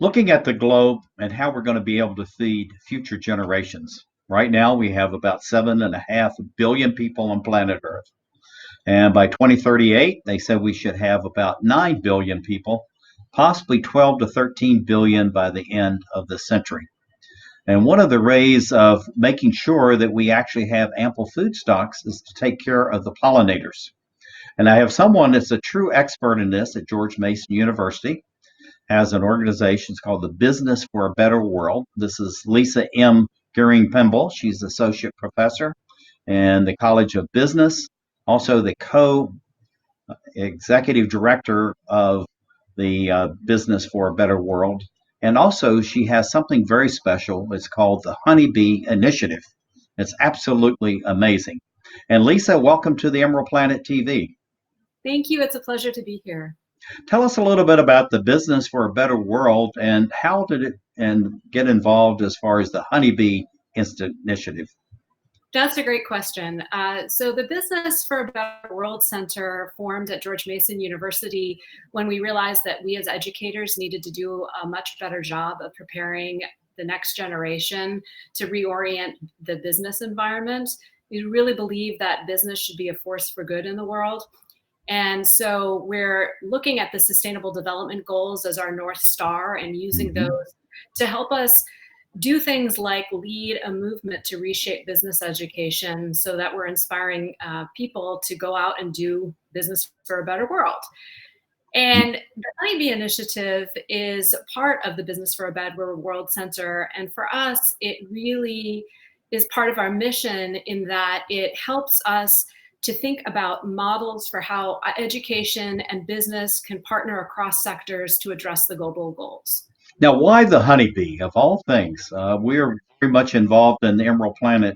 looking at the globe and how we're going to be able to feed future generations. Right now, we have about 7.5 billion people on planet Earth. And by 2038, they said we should have about 9 billion people, possibly 12 to 13 billion by the end of the century. And one of the ways of making sure that we actually have ample food stocks is to take care of the pollinators. And I have someone that's a true expert in this at George Mason University, has an organization called the Business for a Better World. This is Lisa M. Gring-Pemble. She's associate professor in the College of Business, also the co-executive director of the Business for a Better World. And also she has something very special. It's called the Honeybee Initiative. It's absolutely amazing. And Lisa, welcome to the Emerald Planet TV. Thank you. It's a pleasure to be here. Tell us a little bit about the Business for a Better World and how did it get involved as far as the Honeybee Initiative? That's a great question. So the Business for a Better World Center formed at George Mason University when we realized that we as educators needed to do a much better job of preparing the next generation to reorient the business environment. We really believe that business should be a force for good in the world. And so we're looking at the Sustainable Development Goals as our North Star and using those to help us do things like lead a movement to reshape business education so that we're inspiring people to go out and do business for a better world. And the Honeybee Initiative is part of the Business for a Better World Center. And for us, it really is part of our mission in that it helps us to think about models for how education and business can partner across sectors to address the global goals. Now, why the honeybee of all things? We're very much involved in the EmeraldPlanet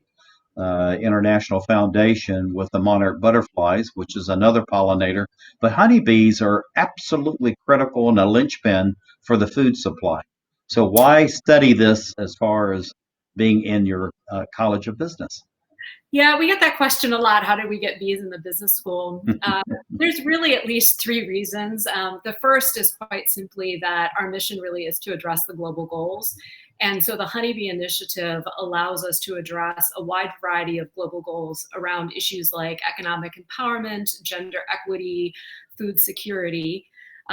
International Foundation with the monarch butterflies, which is another pollinator. But honeybees are absolutely critical and a linchpin for the food supply. So why study this as far as being in your College of Business? Yeah, we get that question a lot. How did we get bees in the business school? There's really at least three reasons. The first is quite simply that our mission really is to address the global goals. And so the Honeybee Initiative allows us to address a wide variety of global goals around issues like economic empowerment, gender equity, food security.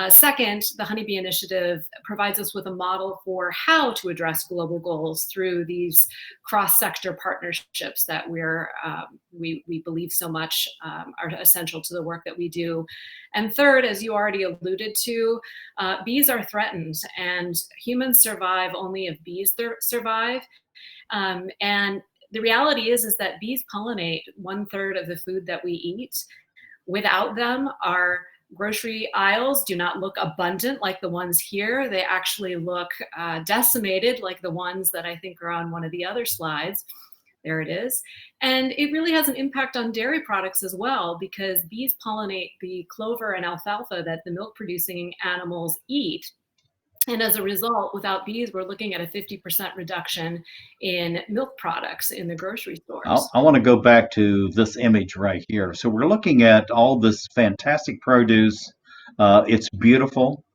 Second, the Honeybee Initiative provides us with a model for how to address global goals through these cross-sector partnerships that we believe so much are essential to the work that we do. And third, as you already alluded to, bees are threatened, and humans survive only if bees survive. And the reality is that bees pollinate 1/3 of the food that we eat. Without them, our grocery aisles do not look abundant like the ones here. They actually look decimated like the ones that I think are on one of the other slides. There it is. And it really has an impact on dairy products as well, because bees pollinate the clover and alfalfa that the milk producing animals eat. And as a result, without bees, we're looking at a 50% reduction in milk products in the grocery stores. I want to go back to this image right here. So we're looking at all this fantastic produce. It's beautiful.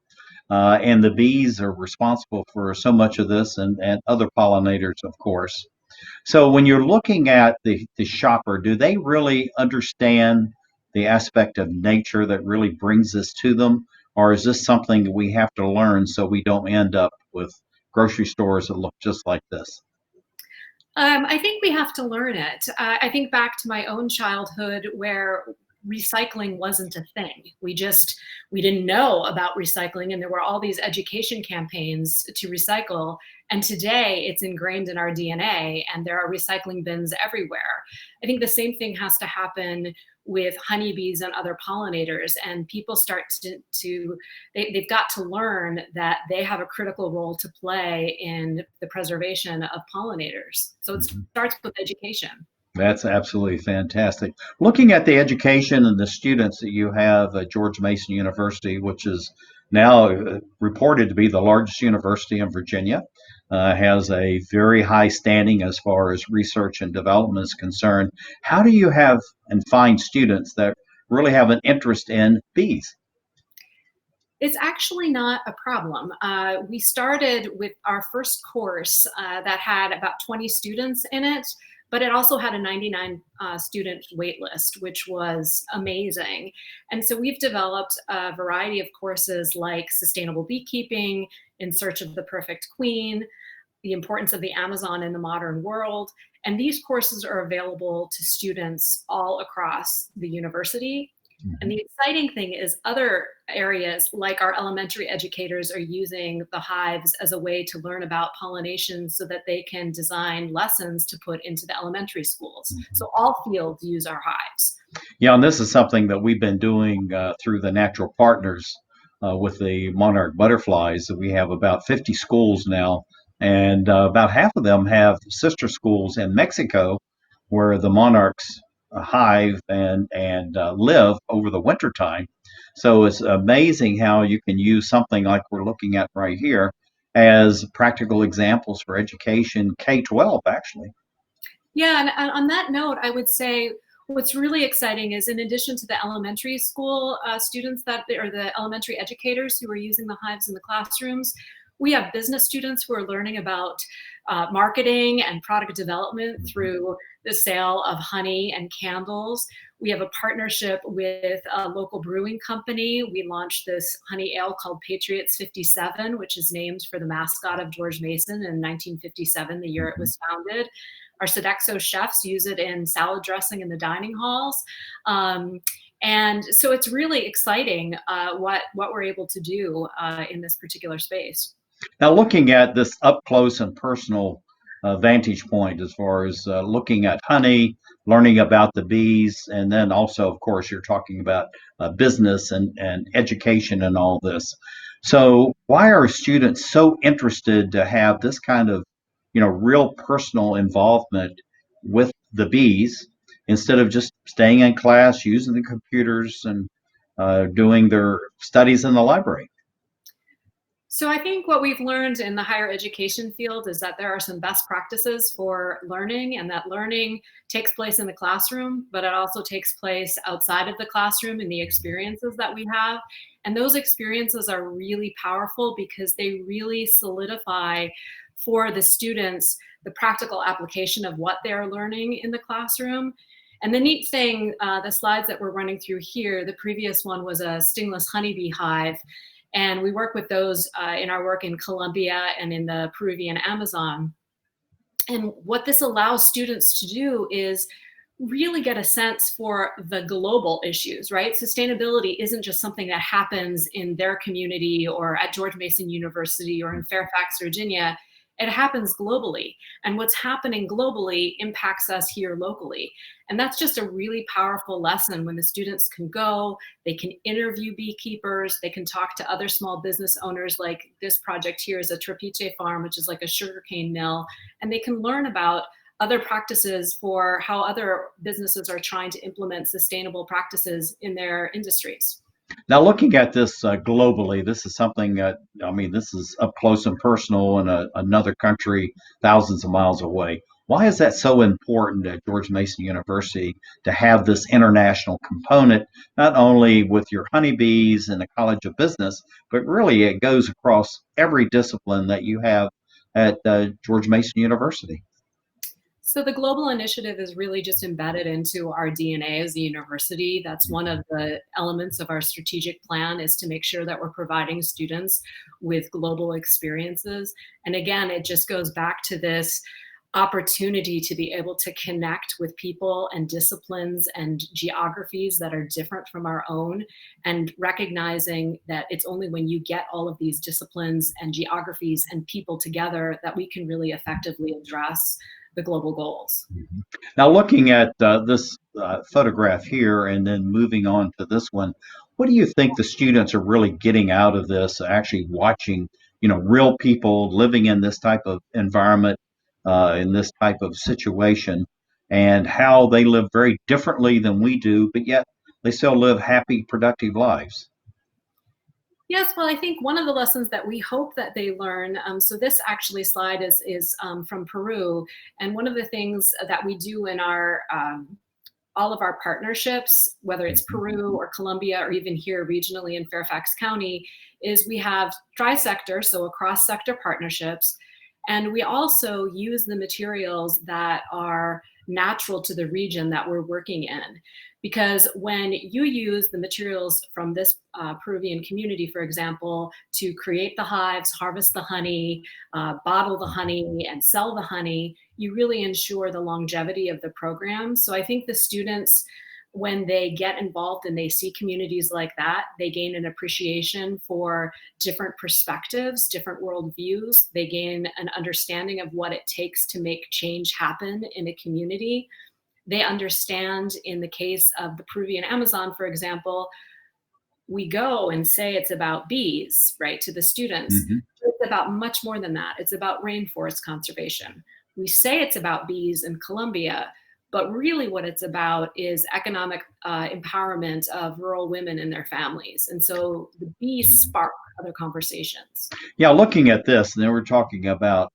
And the bees are responsible for so much of this and other pollinators, of course. So when you're looking at the shopper, do they really understand the aspect of nature that really brings this to them? Or is this something that we have to learn so we don't end up with grocery stores that look just like this? I think we have to learn it. I think back to my own childhood where recycling wasn't a thing. We didn't know about recycling, and there were all these education campaigns to recycle. And today it's ingrained in our DNA, and there are recycling bins everywhere. I think the same thing has to happen with honeybees and other pollinators, and people start they've got to learn that they have a critical role to play in the preservation of pollinators. So it starts with education. That's absolutely fantastic. Looking at the education and the students that you have at George Mason University, which is now reported to be the largest university in Virginia, has a very high standing as far as research and development is concerned. How do you have and find students that really have an interest in bees? It's actually not a problem. We started with our first course that had about 20 students in it, but it also had a 99 student wait list, which was amazing. And so we've developed a variety of courses like sustainable beekeeping, in search of the perfect queen, the importance of the Amazon in the modern world. And these courses are available to students all across the university. And the exciting thing is other areas like our elementary educators are using the hives as a way to learn about pollination so that they can design lessons to put into the elementary schools. So all fields use our hives. Yeah, and this is something that we've been doing through the natural partners with the monarch butterflies. We have about 50 schools now, and about half of them have sister schools in Mexico where the monarchs hive and live over the winter time. So it's amazing how you can use something like we're looking at right here as practical examples for education, K-12 actually. Yeah, and on that note, I would say what's really exciting is in addition to the elementary school students or the elementary educators who are using the hives in the classrooms, we have business students who are learning about marketing and product development through the sale of honey and candles. We have a partnership with a local brewing company. We launched this honey ale called Patriots 57, which is named for the mascot of George Mason in 1957, the year it was founded. Our Sodexo chefs use it in salad dressing in the dining halls. And so it's really exciting what we're able to do in this particular space. Now, looking at this up close and personal vantage point, as far as looking at honey, learning about the bees, and then also, of course, you're talking about business and education and all this. So, why are students so interested to have this kind of, real personal involvement with the bees instead of just staying in class, using the computers, and doing their studies in the library? So I think what we've learned in the higher education field is that there are some best practices for learning, and that learning takes place in the classroom, but it also takes place outside of the classroom in the experiences that we have. And those experiences are really powerful because they really solidify for the students the practical application of what they're learning in the classroom. And the neat thing, the slides that we're running through here, the previous one was a stingless honeybee hive. And we work with those in our work in Colombia and in the Peruvian Amazon. And what this allows students to do is really get a sense for the global issues, right? Sustainability isn't just something that happens in their community or at George Mason University or in Fairfax, Virginia. It happens globally. And what's happening globally impacts us here locally. And that's just a really powerful lesson when the students can go, they can interview beekeepers, they can talk to other small business owners, like this project here is a trapiche farm, which is like a sugarcane mill, and they can learn about other practices for how other businesses are trying to implement sustainable practices in their industries. Now, looking at this globally, this is something that, I mean, this is up close and personal in another country, thousands of miles away. Why is that so important at George Mason University to have this international component, not only with your honeybees and the College of Business, but really it goes across every discipline that you have at George Mason University? So the global initiative is really just embedded into our DNA as a university. That's one of the elements of our strategic plan, is to make sure that we're providing students with global experiences. And again, it just goes back to this opportunity to be able to connect with people and disciplines and geographies that are different from our own, and recognizing that it's only when you get all of these disciplines and geographies and people together that we can really effectively address the global goals. Now, looking at this photograph here and then moving on to this one, what do you think the students are really getting out of this, actually watching, real people living in this type of environment, in this type of situation, and how they live very differently than we do, but yet they still live happy, productive lives? Yes, well, I think one of the lessons that we hope that they learn, so this actually slide is from Peru, and one of the things that we do in our all of our partnerships, whether it's Peru or Colombia or even here regionally in Fairfax County, is we have tri-sector, so across sector partnerships, and we also use the materials that are natural to the region that we're working in. Because when you use the materials from this Peruvian community, for example, to create the hives, harvest the honey, bottle the honey, and sell the honey, you really ensure the longevity of the program. So I think the students, when they get involved and they see communities like that, they gain an appreciation for different perspectives, different worldviews. They gain an understanding of what it takes to make change happen in a community. They understand, in the case of the Peruvian Amazon, for example, we go and say it's about bees, right, to the students. It's about much more than that. It's about rainforest conservation. We say it's about bees in Colombia, but really what it's about is economic empowerment of rural women and their families. And so the bees spark other conversations. Yeah, looking at this, and then we're talking about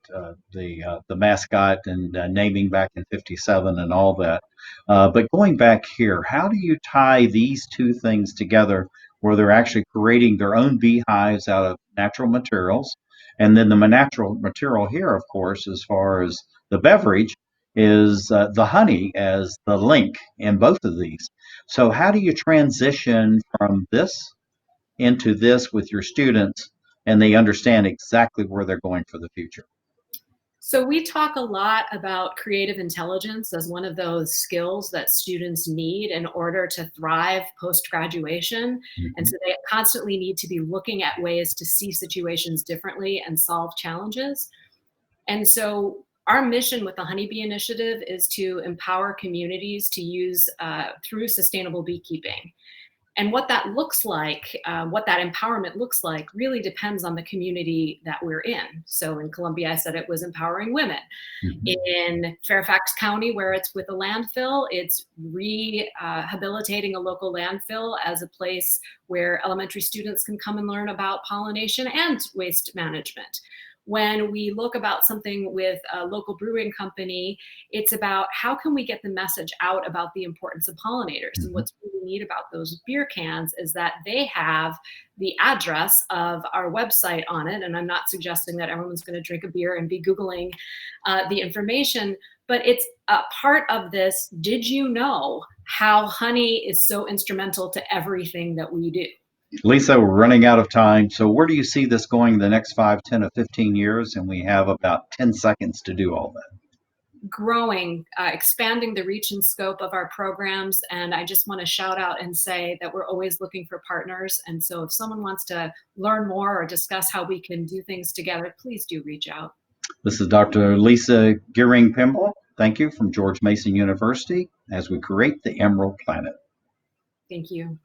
the mascot and naming back in '57 and all that. But going back here, how do you tie these two things together where they're actually creating their own beehives out of natural materials? And then the natural material here, of course, as far as the beverage, is the honey as the link in both of these. So how do you transition from this into this with your students and they understand exactly where they're going for the future? So we talk a lot about creative intelligence as one of those skills that students need in order to thrive post-graduation. And so they constantly need to be looking at ways to see situations differently and solve challenges. And so our mission with the Honeybee Initiative is to empower communities to use through sustainable beekeeping. And what that looks like, what that empowerment looks like, really depends on the community that we're in. So in Colombia, I said it was empowering women. In Fairfax County, where it's with a landfill, it's rehabilitating a local landfill as a place where elementary students can come and learn about pollination and waste management. When we look about something with a local brewing company, it's about how can we get the message out about the importance of pollinators. And what's really neat about those beer cans is that they have the address of our website on it. And I'm not suggesting that everyone's going to drink a beer and be Googling the information, but it's a part of this. Did you know how honey is so instrumental to everything that we do? Lisa, we're running out of time. So where do you see this going the next 5, 10, or 15 years? And we have about 10 seconds to do all that. Growing, expanding the reach and scope of our programs. And I just want to shout out and say that we're always looking for partners. And so if someone wants to learn more or discuss how we can do things together, please do reach out. This is Dr. Lisa Gring-Pemble. Thank you, from George Mason University, as we create the Emerald Planet. Thank you.